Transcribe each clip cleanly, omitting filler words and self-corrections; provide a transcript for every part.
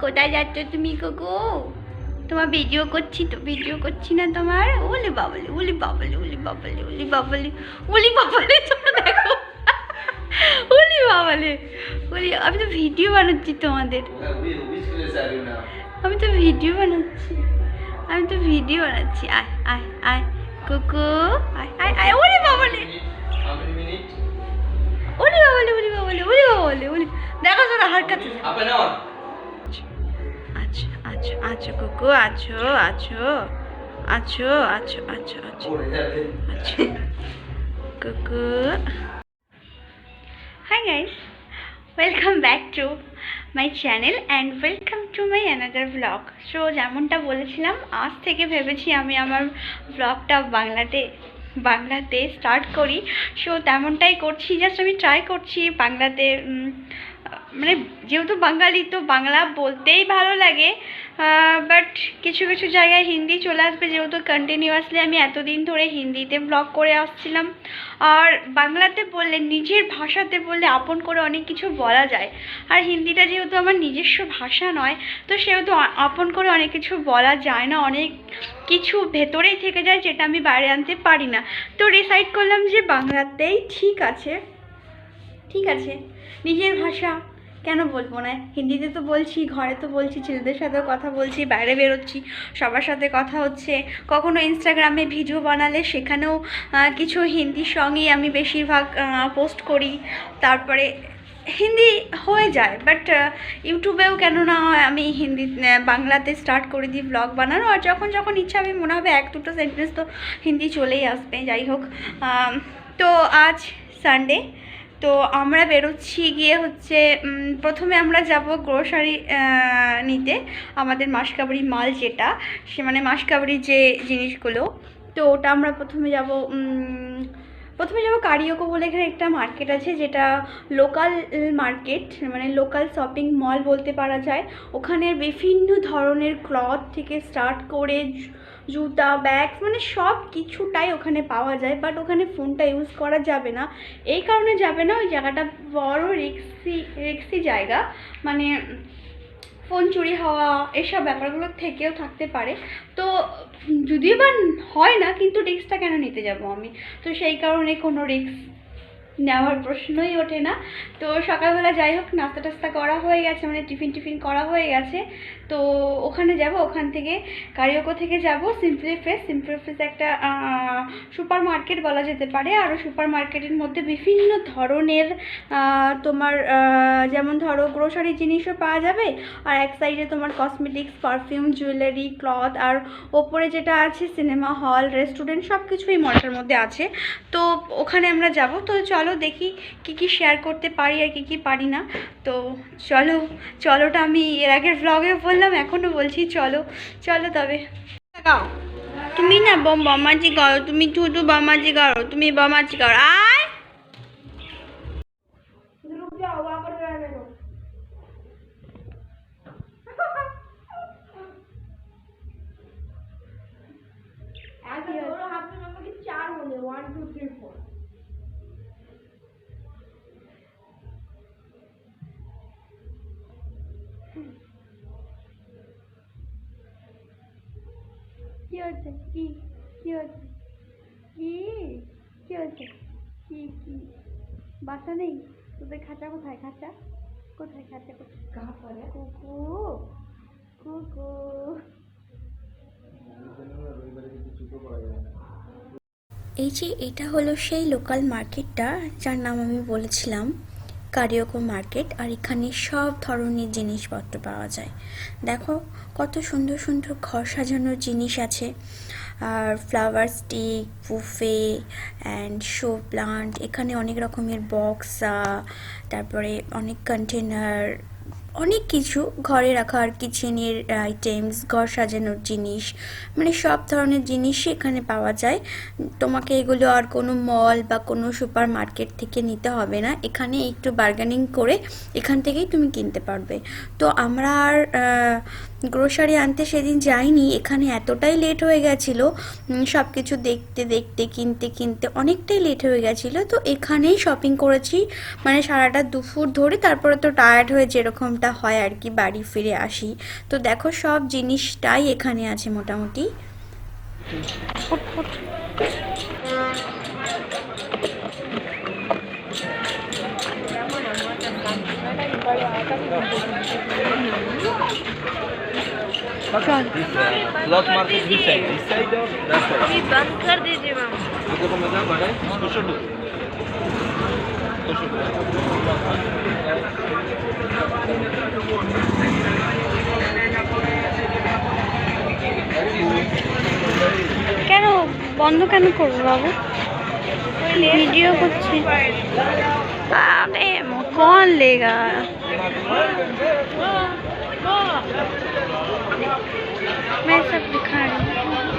কোথায় যাচ্ছ তুমি কোকো? তোমার ভিডিও করছি তো, ভিডিও করছি না তোমার? ওলে বাবলে, ওলে বাবলে, ওলে বাবলে, ওলে বাবলে, ওলে বাবলে, তোমরা দেখো, ওলে বাবলে, ওলে। আমি তো ভিডিও বানাচ্ছি তোমাদের, আমি তো ভিডিও বানাচ্ছি, আমি তো ভিডিও বানাচ্ছি। আয় আয় আয় কোকো, আয় আয় আয়, ওলে বাবলে, ওলে বাবলে, ওলে বাবলে, ওলে বাবলে, ওলে। দেখো তোরা হারকাতে। আচ্ছা আচ্ছা আচ্ছা কোকো, আছো আছো আছো আছো আছো আছো আছো cocoa. Hi guys, welcome back to my channel and welcome to my another vlog. So যেমনটা বলেছিলাম, আজ থেকে ভেবেছি আমি আমার vlogটা বাংলাতে স্টার্ট করি। সো তেমনটাই করছি, জাস্ট আমি ট্রাই করছি বাংলাতে, মানে যেহেতু বাঙালি তো বাংলা বলতেই ভালো লাগে, বাট কিছু কিছু জায়গায় হিন্দি চলে আসবে, যেহেতু কন্টিনিউয়াসলি আমি এতদিন ধরে হিন্দিতে ব্লগ করে আসছিলাম। আর বাংলাতে বললে, নিজের ভাষাতে বললে আপন করে অনেক কিছু বলা যায়, আর হিন্দিটা যেহেতু আমার নিজস্ব ভাষা নয়, তো সেহেতু আপন করে অনেক কিছু বলা যায় না, অনেক কিছু ভেতরেই থেকে যায় যেটা আমি বাইরে আনতে পারি না। তো ডিসাইড করলাম যে বাংলাতেই ঠিক আছে, নিজের ভাষা কেন বলবো না। হিন্দিতে তো বলছি, ঘরে তো বলছি, ছেলেদের সাথেও কথা বলছি, বাইরে বেরোচ্ছি, সবার সাথে কথা হচ্ছে, কখনো ইনস্টাগ্রামে ভিডিও বানালে সেখানেও কিছু হিন্দি সঙ্গেই আমি বেশিরভাগ পোস্ট করি। তারপরে হিন্দি হয়ে যায়, বাট ইউটিউবেও কেন না হয় আমি বাংলাতে স্টার্ট করে দিই ব্লগ বানানো। আর যখন যখন ইচ্ছা আমি মনে হবে এক দুটো সেন্টেন্স তো হিন্দি চলেই আসবে। যাই হোক, তো আজ সানডে, তো আমরা বেরোচ্ছি গিয়ে হচ্ছে প্রথমে আমরা যাব গ্রোসারি নিতে, আমাদের মাসকাবাড়ি মাল যেটা, সে মানে মাসকাবাড়ির যে জিনিসগুলো, তো ওটা আমরা প্রথমে যাব কারিওকো বলে। এখানে একটা মার্কেট আছে যেটা লোকাল মার্কেট, মানে লোকাল শপিং মল বলতে পারা যায়। ওখানে বিভিন্ন ধরনের ক্লথ থেকে স্টার্ট করে জুতা, ব্যাগ, মানে সব কিছুটাই ওখানে পাওয়া যায়। বাট ওখানে ফোনটা ইউজ করা যাবে না, এই কারণে যাবে না, ওই জায়গাটা বড় রিক্সি জায়গা, মানে ফোন চুরি হওয়া এসব ব্যাপারগুলো থেকেও থাকতে পারে। তো যদিও বা হয় না, কিন্তু রিস্কটা কেন নিতে যাব আমি? তো সেই কারণে কোনো রিস্ক নেওয়ার প্রশ্নই ওঠে না। তো সকালবেলা যাই হোক নাস্তা টাস্তা করা হয়ে গেছে, মানে টিফিন করা হয়ে গেছে। তো ওখানে যাব, ওখান থেকে কারিওকো থেকে যাব সিম্পলি ফ্রেশ একটা সুপার মার্কেট বলা যেতে পারে। আর সুপার মার্কেটের মধ্যে বিভিন্ন ধরনের তোমার যেমন ধরো গ্রোসারি জিনিসও পাওয়া যাবে, আর এক সাইডে তোমার কসমেটিক্স, পারফিউম, জুয়েলারি, ক্লথ, আর ওপরে যেটা আছে সিনেমা হল, রেস্টুরেন্ট, সব কিছুই মলটার মধ্যে আছে। তো ওখানে আমরা যাব। তো চলো দেখি কি শেয়ার করতে পারি আর কি পারি না। তো চলোটা আমি এর আগের ব্লগেও বললাম, এখনও বলছি, চলো তবে। তুমি না বমাজি করো, তুমি শুধু বমাজি করো, তুমি বমাজি করো। আয় কি হচ্ছে? কি হচ্ছে? কি হচ্ছে? কি বাসা নেই তোদের? খাঁচা কোথায়? খাঁচা কোথায়? কুকু কুকু। এই যে এটা হলো সেই লোকাল মার্কেটটা যার নাম আমি বলেছিলাম কারিওকো মার্কেট। আর এখানে সব ধরনের জিনিসপত্র পাওয়া যায়। দেখো কত সুন্দর সুন্দর ঘর সাজানোর জিনিস আছে, আর flower stick, buffet and show plant. এখানে অনেক রকমের বক্স, তারপরে অনেক কন্টেনার, অনেক কিছু ঘরে রাখার কিচেনের আইটেমস, ঘর সাজানোর জিনিস, মানে সব ধরনের জিনিসই এখানে পাওয়া যায়। তোমাকে এগুলো আর কোনো মল বা কোনো সুপার মার্কেট থেকে নিতে হবে না, এখানে একটু বার্গেনিং করে এখান থেকেই তুমি কিনতে পারবে। তো আমরা আর গ্রোসারি আনতে সেদিন যাইনি, এখানে এতটাই লেট হয়ে গেছিলো, সব কিছু দেখতে দেখতে কিনতে কিনতে অনেকটাই লেট হয়ে গেছিলো। তো এখানেই শপিং করেছি, মানে সারাটা দুপুর ধরে, তারপরে তো টায়ার্ড হয়ে যেরকমটা হয় আর কি বাড়ি ফিরে আসি। তো দেখো সব জিনিসটাই এখানে আছে মোটামুটি। क्लॉथ मार्केट दिस साइड और दैट साइड अभी बंद कर दीजिए मैम। देखो मैडम बड़ा है কেন বন্ধ কেন করবো বাবু? वीडियो कुछ अरे कौन लेगा? मैं सब दिखा रही हूँ।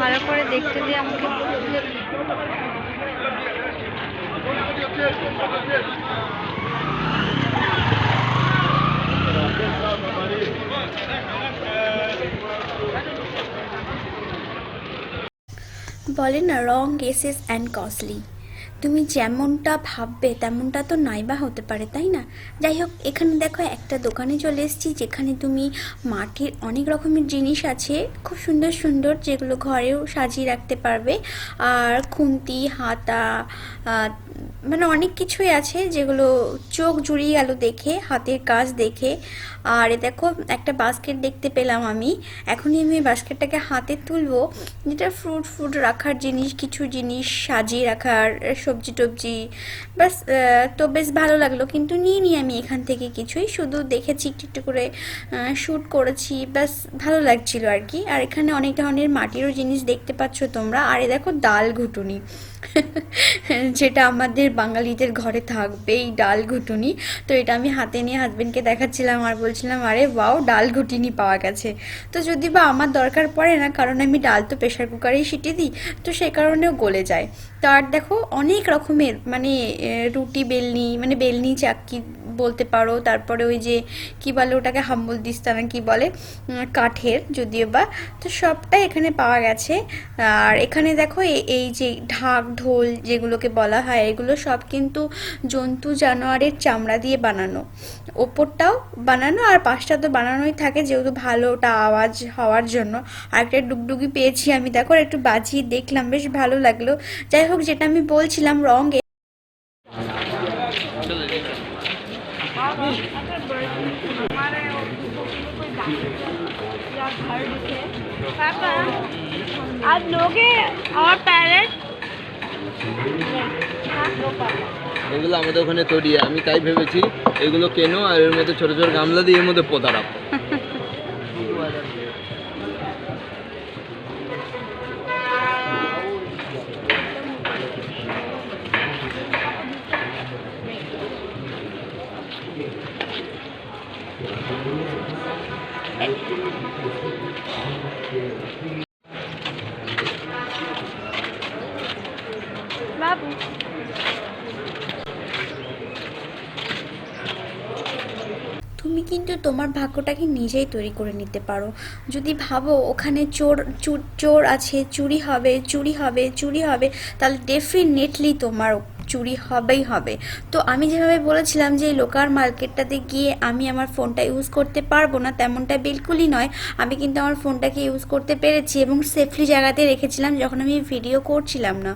ভালো করে দেখতে দিয়ে আমাকে। বলে না রং গেসেস অ্যান্ড কস্টলি, তুমি যেমনটা ভাববে তেমনটা তো নাইবা হতে পারে, তাই না? যাই হোক, এখানে দেখো একটা দোকানে চলে এসেছি যেখানে তুমি মাটির অনেক রকমের জিনিস আছে, খুব সুন্দর সুন্দর, যেগুলো ঘরেও সাজিয়ে রাখতে পারবে। আর খুন্তি, হাতা, মানে অনেক কিছুই আছে যেগুলো চোখ জুড়িয়ে গেল দেখে, হাতের কাজ দেখে। আর এ দেখো একটা বাস্কেট দেখতে পেলাম আমি, এখনই আমি বাস্কেটটাকে হাতে তুলবো, যেটা ফ্রুট রাখার জিনিস, কিছু জিনিস সাজিয়ে রাখার, সবজি টবজি, বাস। তো বেশ ভালো লাগলো, কিন্তু নিইনি আমি এখান থেকে কিছুই, শুধু দেখেছি একটু করে শ্যুট করেছি, ব্যাস ভালো লাগছিল আর কি। আর এখানে অনেক ধরনের মাটিরও জিনিস দেখতে পাচ্ছ তোমরা। আর এ দেখো ডাল ঘুটুনি, যেটা আমাদের বাঙালিদের ঘরে থাকবে, এই ডাল ঘুটুনি। তো এটা আমি হাতে নিয়ে হাজবেন্ডকে দেখাচ্ছিলাম আর বলছিলাম আরে ওয়াও, ডাল ঘুটুনি পাওয়া গেছে। তো যদি বা আমার দরকার পড়ে না, কারণ আমি ডাল তো প্রেশার কুকারেই সিটিয়ে দিই, তো সে কারণেও গলে যায়। তো আর দেখো অনেক রকমের, মানে রুটি বেলনি, মানে বেলনি চাক্কি বলতে পারো, তারপরে ওই যে কি বলে ওটাকে, হাম্বল দিস্তা না কি বলে, কাঠের যদিও বা। তো সবটাই এখানে পাওয়া গেছে। আর এখানে দেখো এই যে ঢাক ঢোল যেগুলোকে বলা হয়, এগুলো সব কিন্তু জন্তু জানোয়ারের চামড়া দিয়ে বানানো, ওপরটাও বানানো আর পাশটা তো বানানোই থাকে, যেহেতু ভালো ওটা আওয়াজ হওয়ার জন্য। আর একটা ডুগডুগি পেয়েছি আমি, দেখো একটু বাজিয়ে দেখলাম, বেশ ভালো লাগলো। যাই হোক, যেটা আমি বলছিলাম রং पापा आप लोगे और पैरेट এগুলো আমাদের ওখানে তৈরি, আমি তাই ভেবেছি এগুলো কেনো আর এর মধ্যে ছোট ছোট গামলা দিয়ে এর মধ্যে পোতা রাখো। बाबू তুমি কিন্তু তোমার ভাগ্যটাকে নিজেই তৈরি করে নিতে পারো। যদি ভাবো ওখানে চোর আছে, চুরি হবে, তাহলে ডেফিনেটলি তোমার চুরি হবেই হবে। তো আমি যেভাবে বলেছিলাম যে লোকাল মার্কেটটাতে গিয়ে আমি আমার ফোনটা ইউজ করতে পারবো না, তেমনটা বিলকুলই নয়। আমি কিন্তু আমার ফোনটাকে ইউজ করতে পেরেছি এবং সেফলি জায়গাতে রেখেছিলাম যখন আমি ভিডিও করছিলাম না।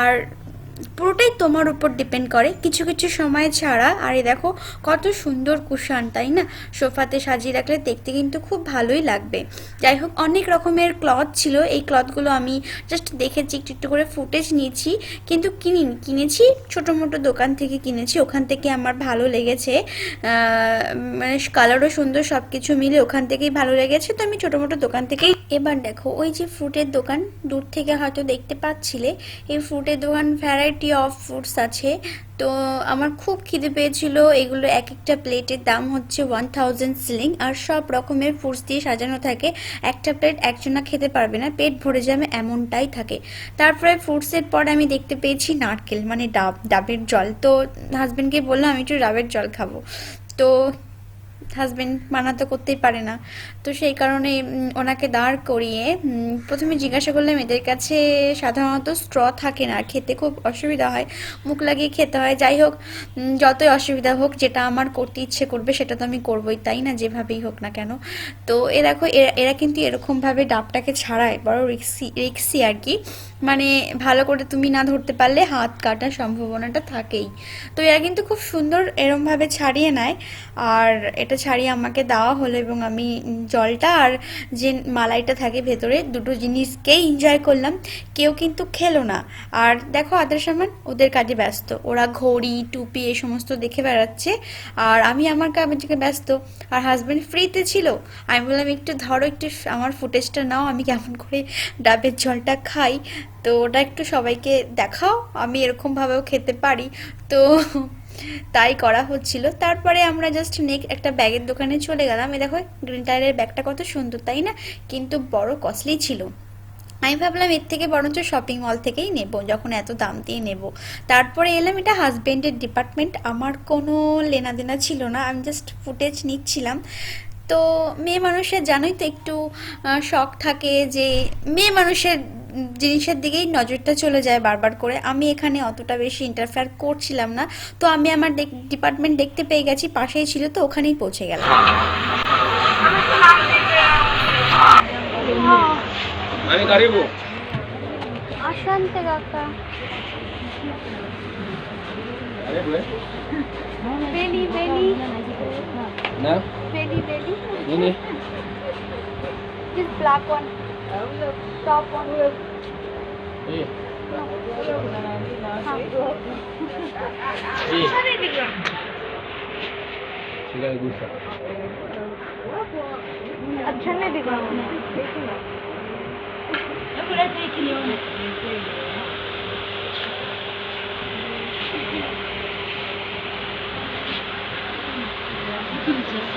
আর পুরোটাই তোমার উপর ডিপেন্ড করে কিছু কিছু সময় ছাড়া। আর এই দেখো কত সুন্দর কুশন, তাই না? সোফাতে সাজিয়ে রাখলে দেখতে কিন্তু খুব ভালোই লাগবে। যাই হোক, অনেক রকমের ক্লথ ছিল, এই ক্লথগুলো আমি জাস্ট দেখেছি, একটু একটু করে ফুটেজ নিয়েছি, কিন্তু কিনেছি ছোটো মোটো দোকান থেকে কিনেছি, ওখান থেকে আমার ভালো লেগেছে, মানে কালারও সুন্দর, সব কিছু মিলে ওখান থেকেই ভালো লেগেছে, তো আমি ছোটো মোটো দোকান থেকেই। এবার দেখো ওই যে ফ্রুটের দোকান, দূর থেকে হয়তো দেখতে পাচ্ছিলে, এই ফ্রুটের দোকান ভ্যারাইটি ভ্যারাইটি অফ ফুডস আছে। তো আমার খুব খিদে পেয়েছিল। এগুলো এক একটা প্লেটের দাম হচ্ছে 1000 সিলিং, আর সব রকমের ফুডস দিয়ে সাজানো থাকে। একটা প্লেট একজনা খেতে পারবে না, পেট ভরে যাবে এমনটাই থাকে। তারপরে ফ্রুটসের পর আমি দেখতে পেয়েছি নারকেল, মানে ডাবের জল। তো হাজবেন্ডকে বললাম আমি একটু ডাবের জল খাবো। তো হাজবেন্ড মানা তো করতেই পারে না। তো সেই কারণে ওনাকে দাঁড় করিয়ে প্রথমে জিজ্ঞাসা করলাম এদের কাছে সাধারণত স্ট্র থাকে না, খেতে খুব অসুবিধা হয়, মুখ লাগিয়ে খেতে হয়। যাই হোক, যতই অসুবিধা হোক, যেটা আমার করতে ইচ্ছে করবে সেটা তো আমি করবোই, তাই না, যেভাবেই হোক না কেন। তো দেখো এরা কিন্তু এরকমভাবে ডাবটাকে ছাড়ায়, বড় রিক্সি আর কি। মানে ভালো করে তুমি না ধরতে পারলে হাত কাটার সম্ভাবনাটা থাকেই। তো এরা কিন্তু খুব সুন্দর এরমভাবে ছাড়িয়ে নেয়। আর এটা ছাড়িয়ে আমাকে দেওয়া হলো, এবং আমি জলটা আর যে মালাইটা থাকে ভেতরে, দুটো জিনিসকেই এনজয় করলাম। কেউ কিন্তু খেলো না। আর দেখো আদার সামান ওদের কাজে ব্যস্ত, ওরা ঘড়ি টুপি এই সমস্ত দেখে বেড়াচ্ছে, আর আমি আমার কাজে ব্যস্ত। আর হাজব্যান্ড ফ্রিতে ছিল, আমি বললাম একটু ধরো, একটু আমার ফুটেজটা নাও, আমি কেমন করে ডাবের জলটা খাই, তো ওটা একটু সবাইকে দেখাও, আমি এরকমভাবেও খেতে পারি। তো তাই করা হচ্ছিল। তারপরে আমরা জাস্ট একটা ব্যাগের দোকানে চলে গেলাম। এই দেখো গ্রিন টায়ারের ব্যাগটা কত সুন্দর, তাই না, কিন্তু বড় কস্টলি ছিল। আমি ভাবলাম এর থেকে বরঞ্চ শপিং মল থেকেই নেব, যখন এত দাম দিয়ে নেব। তারপরে এলাম, এটা হাজবেন্ডের ডিপার্টমেন্ট, আমার কোনো লেনাদেনা ছিল না, আমি জাস্ট ফুটেজ নিচ্ছিলাম। তো মেয়ে মানুষের জানোই তো একটু শখ থাকে যে মেয়ে মানুষের জিনিসের দিকেই নজরটা চলে যায় বারবার করে। আমি এখানে অতটা বেশি ইন্টারফেয়ার করছিলাম না। তো আমি আমার ডিপার্টমেন্ট দেখতে পেয়ে গেছি, পাশেই ছিল, তো ওখানেই পৌঁছে গেলাম। আমি karibu. Asante kaka. Karibu eh. Belly. Na? Belly. Nini? This black one. Top one. Eh. Sila gusta. अच्छा नहीं दिख रहा मुझे।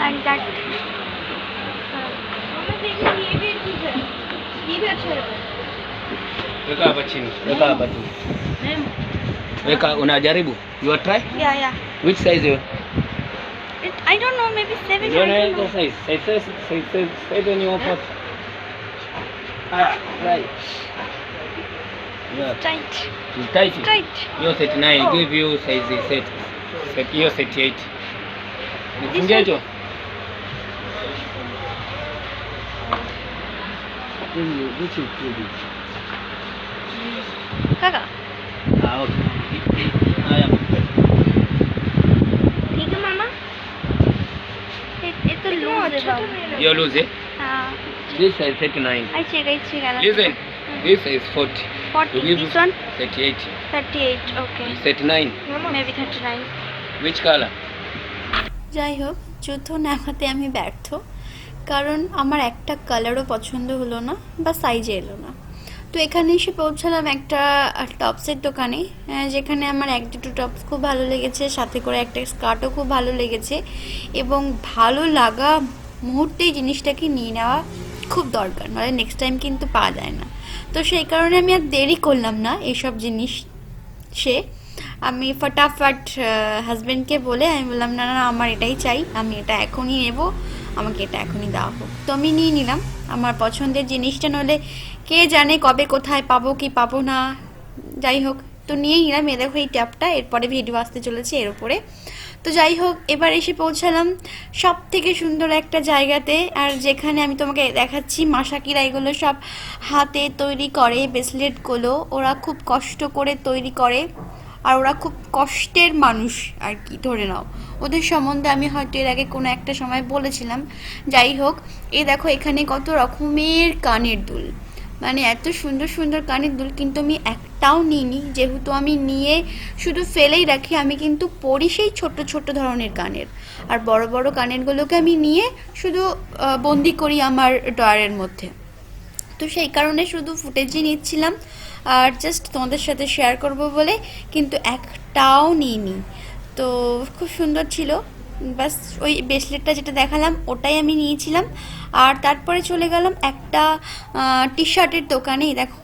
And that. ये भी अच्छा है। Weka hapa chini. Weka, unajaribu? You want try? Yeah. Which size you? I don't know, maybe 7. You want any size? Size when you want pot. Try. Yeah. Tight. Tight. You're 39. Oh. Give you size set. You're 38. This Nifungie one? hicho. This is good. Kaka. Okay. Haya. ठीक है मामा। ये तो loose है बाबू। You lose it. हाँ। This size 39. I check. Listen. This is 40. 40. To give This you one? 38. 38. Okay. 39. Maybe 39. Which color? যাই হোক, যুদ্ধ নামাতে আমি ব্যর্থ, কারণ আমার একটা কালারও পছন্দ হলো না বা সাইজে এলো না। তো এখানে এসে পৌঁছালাম একটা টপসের দোকানে, যেখানে আমার এক দুটো টপস খুব ভালো লেগেছে, সাথে করে একটা স্কার্টও খুব ভালো লেগেছে, এবং ভালো লাগা মুহূর্তেই জিনিসটাকে নিয়ে নেওয়া খুব দরকার, নাহলে নেক্সট টাইম কিন্তু পাওয়া যায় না। তো সেই কারণে আমি আর দেরি করলাম না এইসব জিনিস আমি ফটাফট হাজব্যান্ডকে বলে আমি বললাম না আমার এটাই চাই, আমি এটা এখনই নেব, আমাকে এটা এখনই দেওয়া হোক। তো আমি নিয়ে নিলাম আমার পছন্দের জিনিসটা, নইলে কে জানে কবে কোথায় পাবো কি পাবো না, যাই হোক তো নিয়েই নিলাম। এ দেখো এই ট্যাপটা, এরপরে ভিডিও আসতে চলেছে এর উপরে। তো যাই হোক, এবার এসে পৌঁছালাম সব থেকে সুন্দর একটা জায়গাতে, আর যেখানে আমি তোমাকে দেখাচ্ছি মাসাকিরা এগুলো সব হাতে তৈরি করে, ব্রেসলেটগুলো ওরা খুব কষ্ট করে তৈরি করে, আর ওরা খুব কষ্টের মানুষ আর কি, ধরে নাও। ওদের সম্বন্ধে আমি হয়তো এর আগে কোনো একটা সময় বলেছিলাম। যাই হোক, এই দেখো এখানে কত রকমের কানের দুল, মানে এত সুন্দর সুন্দর কানের দুল, কিন্তু আমি একটাও নিইনি, যেহেতু আমি নিয়ে শুধু ফেলেই রাখি। আমি কিন্তু পরি সেই ছোট ছোট ধরনের কানের, আর বড় বড় কানেরগুলোকে আমি নিয়ে শুধু বন্দি করি আমার ড্রয়ারের মধ্যে। তো তো সেই কারণে শুধু ফুটেজই নিচ্ছিলাম আর জাস্ট তোমাদের সাথে শেয়ার করব বলে, কিন্তু একটাও নিইনি। তো খুব সুন্দর ছিল, বাস ওই ব্রেসলেটটা যেটা দেখালাম ওটাই আমি নিয়েছিলাম। আর তারপরে চলে গেলাম একটা টি শার্টের দোকানে। দেখো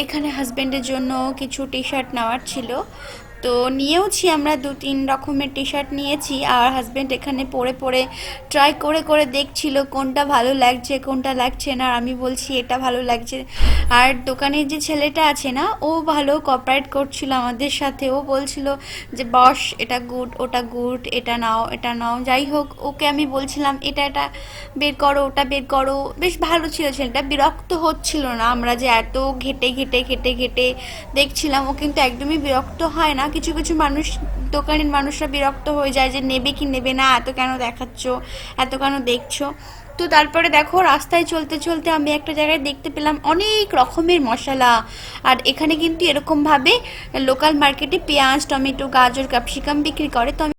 এখানে হাজব্যান্ডের জন্য কিছু টি শার্ট নেওয়ার ছিল, তো নিয়েওছি আমরা 2-3 রকমের টি শার্ট নিয়েছি। আর হাজব্যান্ড এখানে পরে পরে ট্রাই করে করে দেখছিল কোনটা ভালো লাগছে কোনটা লাগছে না, আর আমি বলছি এটা ভালো লাগছে। আর দোকানের যে ছেলেটা আছে না, ও ভালো কোঅপারেট করছিল আমাদের সাথে। ও বলছিল যে বস এটা গুড, ওটা গুড, এটা নাও এটা নাও। যাই হোক, ওকে আমি বলছিলাম এটা এটা বের করো ওটা বের করো। বেশ ভালো ছিল ছেলেটা, বিরক্ত হচ্ছিল না। আমরা যে এত ঘেটে ঘেটে ঘেটে ঘেটে দেখছিলাম, ও কিন্তু একদমই বিরক্ত হয় না। কিছু কিছু মানুষ, দোকানের মানুষরা বিরক্ত হয়ে যায় যে নেবে কি নেবে না, এত কেন দেখাচ্ছ, এত কেন দেখছো। তো তারপরে দেখো রাস্তায় চলতে চলতে আমি একটা জায়গায় দেখতে পেলাম অনেক রকমের মশলা। আর এখানে কিন্তু এরকমভাবে লোকাল মার্কেটে পেঁয়াজ, টমেটো, গাজর, ক্যাপসিকাম বিক্রি করে। তো